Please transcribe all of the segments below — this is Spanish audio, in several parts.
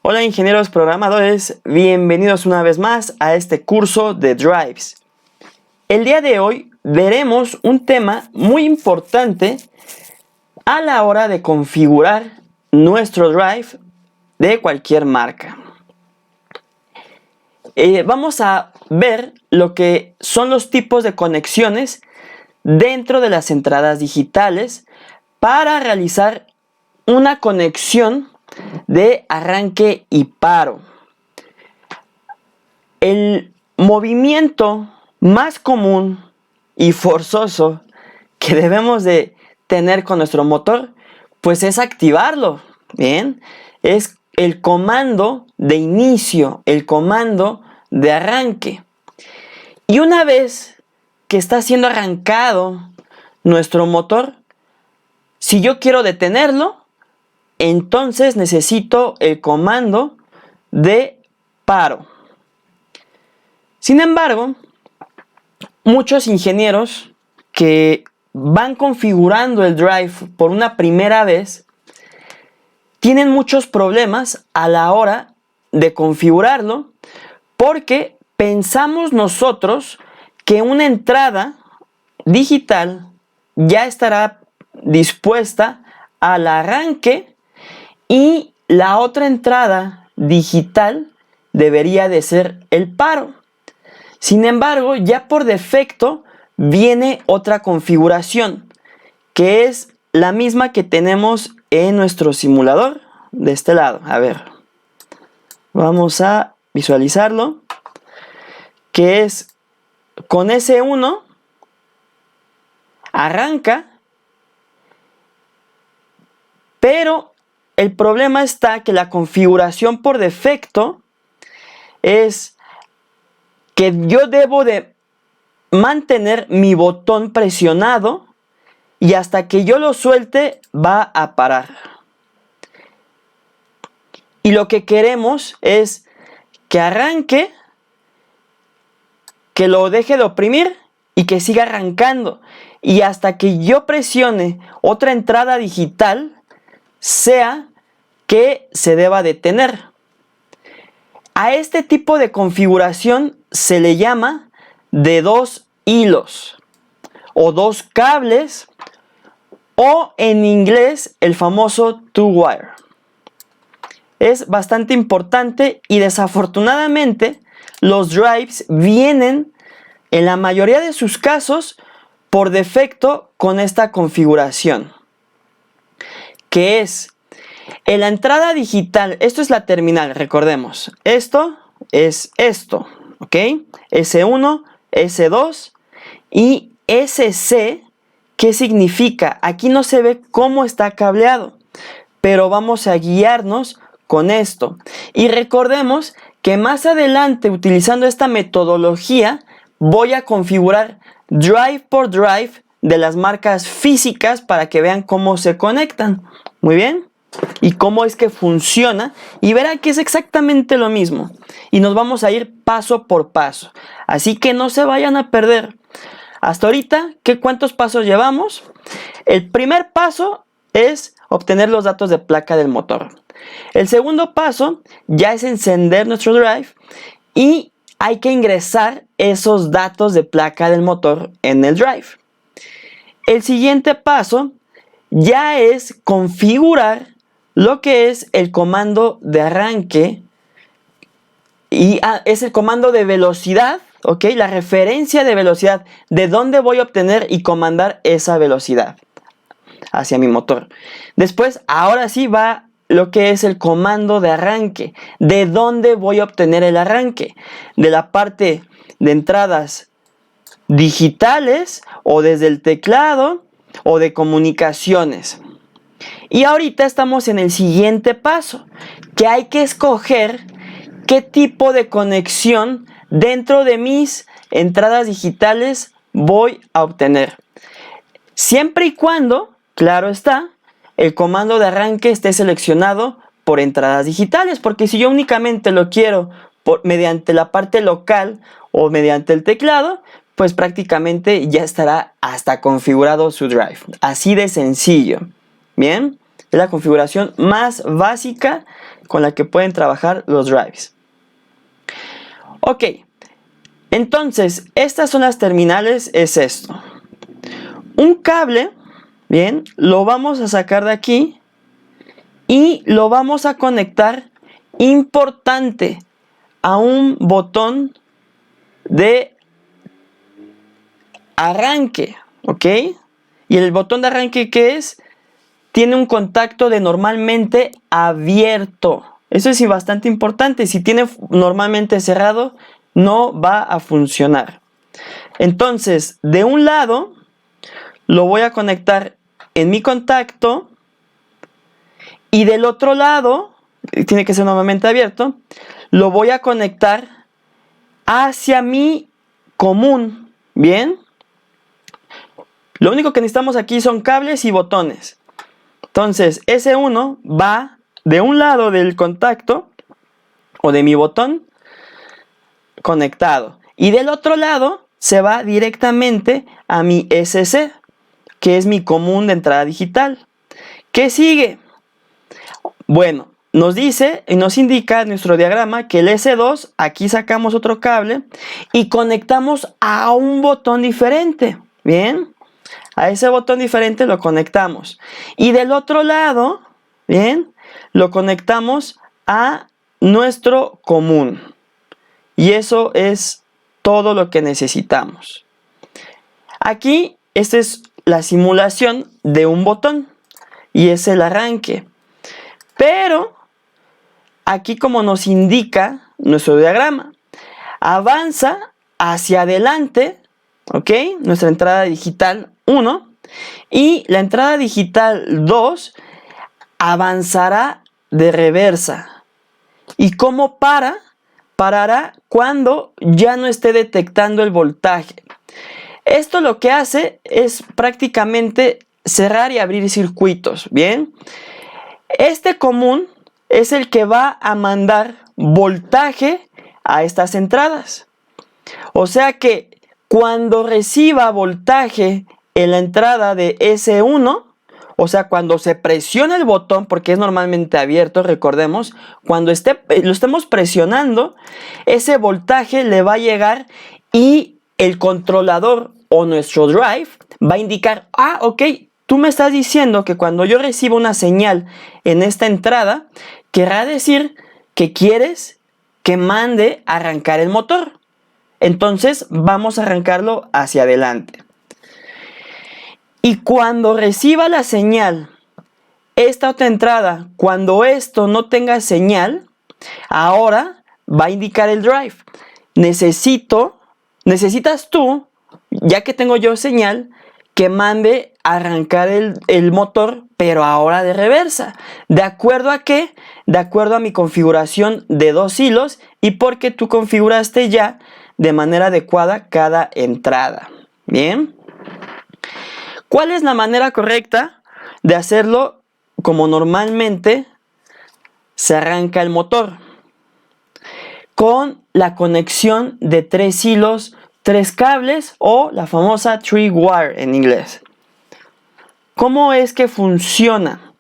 Hola ingenieros programadores, bienvenidos una vez más a este curso de Drives. El día de hoy veremos un tema muy importante a la hora de configurar nuestro Drive de cualquier marca. Vamos a ver lo que son los tipos de conexiones dentro de las entradas digitales para realizar una conexión de arranque y paro. El movimiento más común y forzoso que debemos de tener con nuestro motor, pues es activarlo, ¿bien? Es el comando de inicio, el comando de arranque. Y una vez que está siendo arrancado nuestro motor, si yo quiero detenerlo, entonces necesito el comando de paro. Sin embargo, muchos ingenieros que van configurando el Drive por una primera vez tienen muchos problemas a la hora de configurarlo porque pensamos nosotros que una entrada digital ya estará dispuesta al arranque y la otra entrada digital debería de ser el paro. Sin embargo, ya por defecto viene otra configuración, que es la misma que tenemos en nuestro simulador de este lado. A ver, vamos a visualizarlo, que es con S1 arranca, pero el problema está que la configuración por defecto es que yo debo de mantener mi botón presionado y hasta que yo lo suelte va a parar. Y lo que queremos es que arranque, que lo deje de oprimir y que siga arrancando. Y hasta que yo presione otra entrada digital, sea que se deba detener. A este tipo de configuración se le llama de dos hilos o dos cables, o en inglés el famoso two-wire. Es bastante importante y desafortunadamente los drives vienen en la mayoría de sus casos por defecto con esta configuración, que es en la entrada digital. Esto es la terminal, recordemos. Esto es esto, ¿ok? S1, S2 y SC. ¿Qué significa? Aquí no se ve cómo está cableado, pero vamos a guiarnos con esto. Y recordemos que más adelante, utilizando esta metodología, voy a configurar drive por drive de las marcas físicas para que vean cómo se conectan. Muy bien. Y cómo es que funciona, y verán que es exactamente lo mismo y nos vamos a ir paso por paso, así que no se vayan a perder. Hasta ahorita, ¿cuántos pasos llevamos? El primer paso es obtener los datos de placa del motor. El segundo paso ya es encender nuestro drive y hay que ingresar esos datos de placa del motor en el drive. El siguiente paso ya es configurar lo que es el comando de arranque y es el comando de velocidad, ¿ok? La referencia de velocidad, de dónde voy a obtener y comandar esa velocidad hacia mi motor. Después, ahora sí va lo que es el comando de arranque, de dónde voy a obtener el arranque, de la parte de entradas digitales o desde el teclado o de comunicaciones. Y ahorita estamos en el siguiente paso, que hay que escoger qué tipo de conexión dentro de mis entradas digitales voy a obtener. Siempre y cuando, claro está, el comando de arranque esté seleccionado por entradas digitales, porque si yo únicamente lo quiero mediante la parte local o mediante el teclado, pues prácticamente ya estará hasta configurado su drive. Así de sencillo. Bien, Es la configuración más básica con la que pueden trabajar los drives. Ok, entonces estas son las terminales, es esto. Un cable, bien, lo vamos a sacar de aquí y lo vamos a conectar, importante, a un botón de arranque, ¿ok? Y el botón de arranque, ¿qué es? Tiene un contacto de normalmente abierto. Eso es bastante importante. Si tiene normalmente cerrado, no va a funcionar. Entonces, de un lado, lo voy a conectar en mi contacto. Y del otro lado, tiene que ser normalmente abierto, lo voy a conectar hacia mi común. ¿Bien? Lo único que necesitamos aquí son cables y botones. Entonces, S1 va de un lado del contacto o de mi botón conectado. Y del otro lado se va directamente a mi SC, que es mi común de entrada digital. ¿Qué sigue? Bueno, nos dice y nos indica en nuestro diagrama que el S2, aquí sacamos otro cable y conectamos a un botón diferente. Bien, a ese botón diferente lo conectamos. Y del otro lado, bien, lo conectamos a nuestro común. Y eso es todo lo que necesitamos. Aquí, esta es la simulación de un botón y es el arranque. Pero aquí, como nos indica nuestro diagrama, avanza hacia adelante, ¿ok? Nuestra entrada digital 1 y la entrada digital 2 avanzará de reversa. ¿Y cómo para? Parará cuando ya no esté detectando el voltaje. Esto lo que hace es prácticamente cerrar y abrir circuitos, ¿bien? Este común es el que va a mandar voltaje a estas entradas. O sea que cuando reciba voltaje en la entrada de S1, o sea, cuando se presiona el botón, porque es normalmente abierto, recordemos, cuando lo estemos presionando, ese voltaje le va a llegar y el controlador o nuestro drive va a indicar, ok, tú me estás diciendo que cuando yo reciba una señal en esta entrada, querrá decir que quieres que mande a arrancar el motor. Entonces vamos a arrancarlo hacia adelante. Y cuando reciba la señal, esta otra entrada, cuando esto no tenga señal, ahora va a indicar el drive. Necesitas tú, ya que tengo yo señal, que mande a arrancar el motor, pero ahora de reversa. ¿De acuerdo a qué? De acuerdo a mi configuración de 2 hilos y porque tú configuraste ya de manera adecuada cada entrada. Bien. ¿Cuál es la manera correcta de hacerlo como normalmente se arranca el motor? Con la conexión de 3 hilos, 3 cables o la famosa 3-wire en inglés. ¿Cómo es que funciona?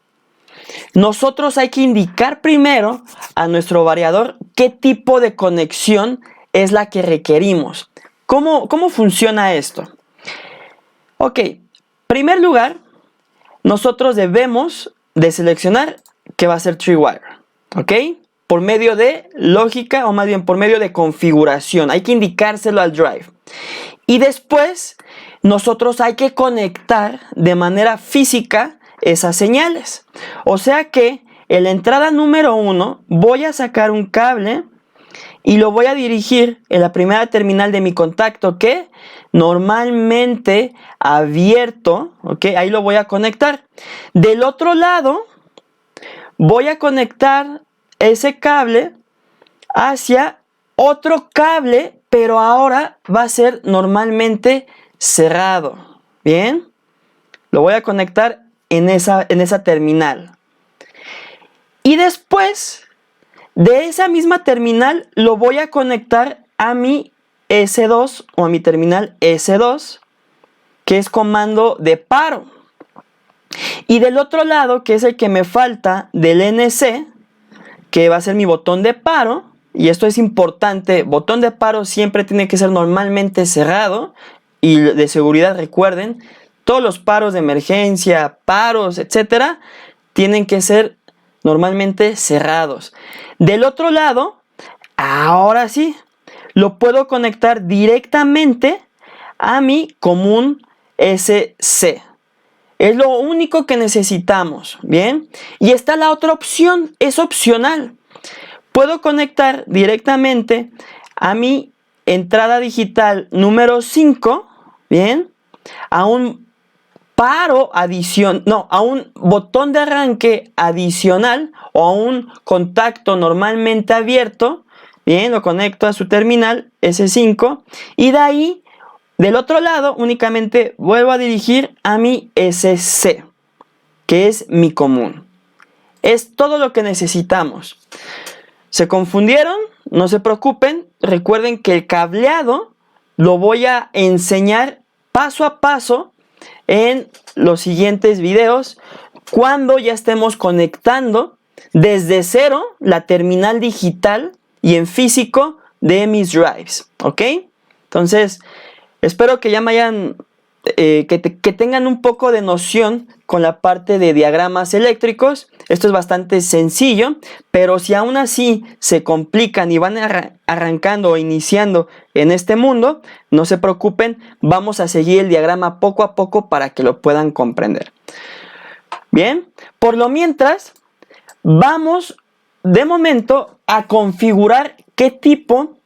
Nosotros hay que indicar primero a nuestro variador qué tipo de conexión es la que requerimos. ¿Cómo funciona esto? Ok, en primer lugar, nosotros debemos de seleccionar que va a ser 3-wire, ¿ok? Por medio de lógica o más bien por medio de configuración. Hay que indicárselo al drive. Y después, nosotros hay que conectar de manera física esas señales. O sea que en la entrada número 1 voy a sacar un cable y lo voy a dirigir en la primera terminal de mi contacto que normalmente abierto, ¿ok? Ahí lo voy a conectar. Del otro lado voy a conectar ese cable hacia otro cable, pero ahora va a ser normalmente cerrado. Bien, lo voy a conectar en esa terminal. Y después de esa misma terminal lo voy a conectar a mi S2 o a mi terminal S2, que es comando de paro. Y del otro lado, que es el que me falta del NC, que va a ser mi botón de paro, y esto es importante, botón de paro siempre tiene que ser normalmente cerrado, y de seguridad recuerden, todos los paros de emergencia, paros, etcétera, tienen que ser normalmente cerrados. Del otro lado, ahora sí, lo puedo conectar directamente a mi común SC. Es lo único que necesitamos, ¿bien? Y está la otra opción, es opcional. Puedo conectar directamente a mi entrada digital número 5, ¿bien? A un paro adicional, no, a un botón de arranque adicional o a un contacto normalmente abierto, ¿bien? Lo conecto a su terminal S5 y de ahí, del otro lado, únicamente vuelvo a dirigir a mi SC, que es mi común. Es todo lo que necesitamos. ¿Se confundieron? No se preocupen. Recuerden que el cableado lo voy a enseñar paso a paso en los siguientes videos cuando ya estemos conectando desde cero la terminal digital y en físico de mis drives. ¿Ok? Entonces, espero que ya me hayan, que tengan un poco de noción con la parte de diagramas eléctricos. Esto es bastante sencillo, pero si aún así se complican y van arrancando o iniciando en este mundo, no se preocupen, vamos a seguir el diagrama poco a poco para que lo puedan comprender. Bien, por lo mientras, vamos de momento a configurar qué tipo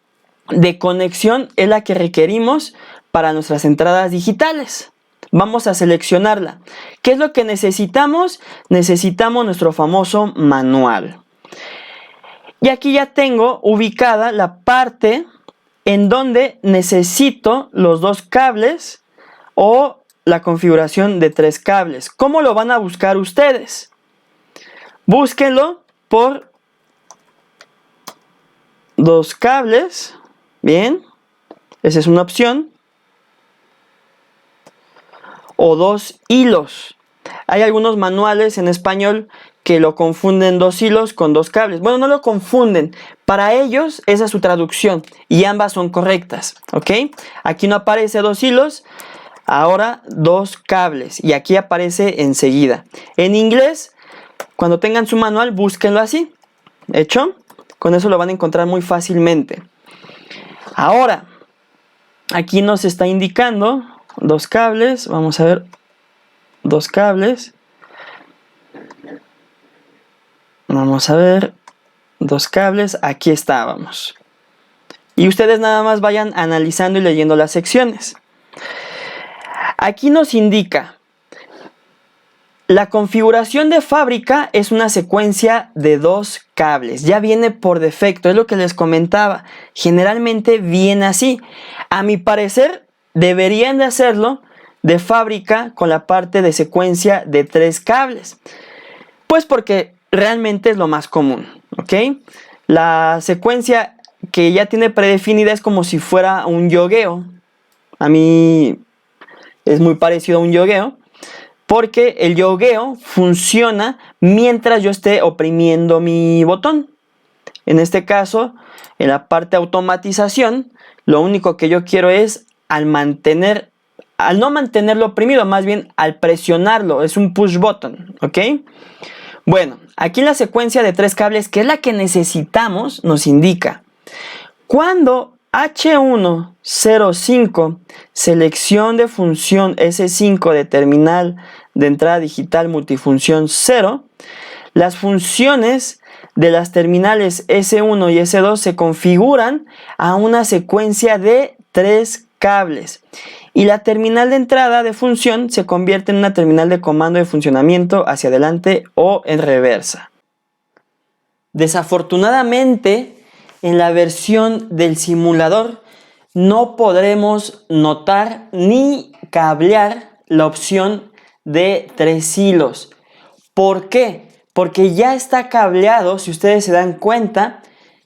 de conexión es la que requerimos para nuestras entradas digitales. Vamos a seleccionarla. ¿Qué es lo que necesitamos? Necesitamos nuestro famoso manual. Y aquí ya tengo ubicada la parte en donde necesito los 2 cables o la configuración de 3 cables. ¿Cómo lo van a buscar ustedes? Búsquenlo por 2 cables. Bien, esa es una opción. O 2 hilos. Hay algunos manuales en español que lo confunden 2 hilos con 2 cables. Bueno, no lo confunden. Para ellos esa es su traducción y ambas son correctas. ¿Ok? Aquí no aparece 2 hilos, ahora 2 cables. Y aquí aparece enseguida. En inglés, cuando tengan su manual, búsquenlo así. ¿Hecho? Con eso lo van a encontrar muy fácilmente. Ahora, aquí nos está indicando 2 cables, vamos a ver, 2 cables, vamos a ver, 2 cables, aquí estábamos. Y ustedes nada más vayan analizando y leyendo las secciones. Aquí nos indica, la configuración de fábrica es una secuencia de 2 cables, ya viene por defecto, es lo que les comentaba, generalmente viene así. A mi parecer, deberían de hacerlo de fábrica con la parte de secuencia de 3 cables. Pues porque realmente es lo más común, ¿ok? La secuencia que ya tiene predefinida es como si fuera un yogueo. A mí es muy parecido a un yogueo, porque el yogueo funciona mientras yo esté oprimiendo mi botón. En este caso, en la parte de automatización, lo único que yo quiero es al no mantenerlo oprimido, más bien al presionarlo, es un push button, ¿ok? Bueno, aquí la secuencia de 3 cables, que es la que necesitamos, nos indica cuando H105, selección de función S5 de terminal de entrada digital multifunción 0, las funciones de las terminales S1 y S2 se configuran a una secuencia de 3 cables y la terminal de entrada de función se convierte en una terminal de comando de funcionamiento hacia adelante o en reversa. Desafortunadamente, en la versión del simulador no podremos notar ni cablear la opción de 3 hilos. ¿Por qué? Porque ya está cableado, si ustedes se dan cuenta,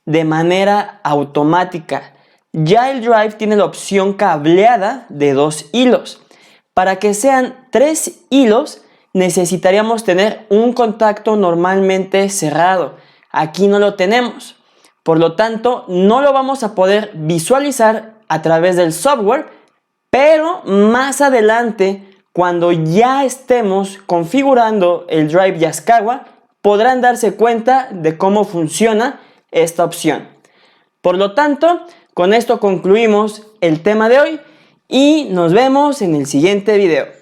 de manera automática. Ya el drive tiene la opción cableada de 2 hilos. Para que sean 3 hilos, necesitaríamos tener un contacto normalmente cerrado. Aquí no lo tenemos. Por lo tanto, no lo vamos a poder visualizar a través del software, pero más adelante, cuando ya estemos configurando el Drive Yaskawa, podrán darse cuenta de cómo funciona esta opción. Por lo tanto, con esto concluimos el tema de hoy y nos vemos en el siguiente video.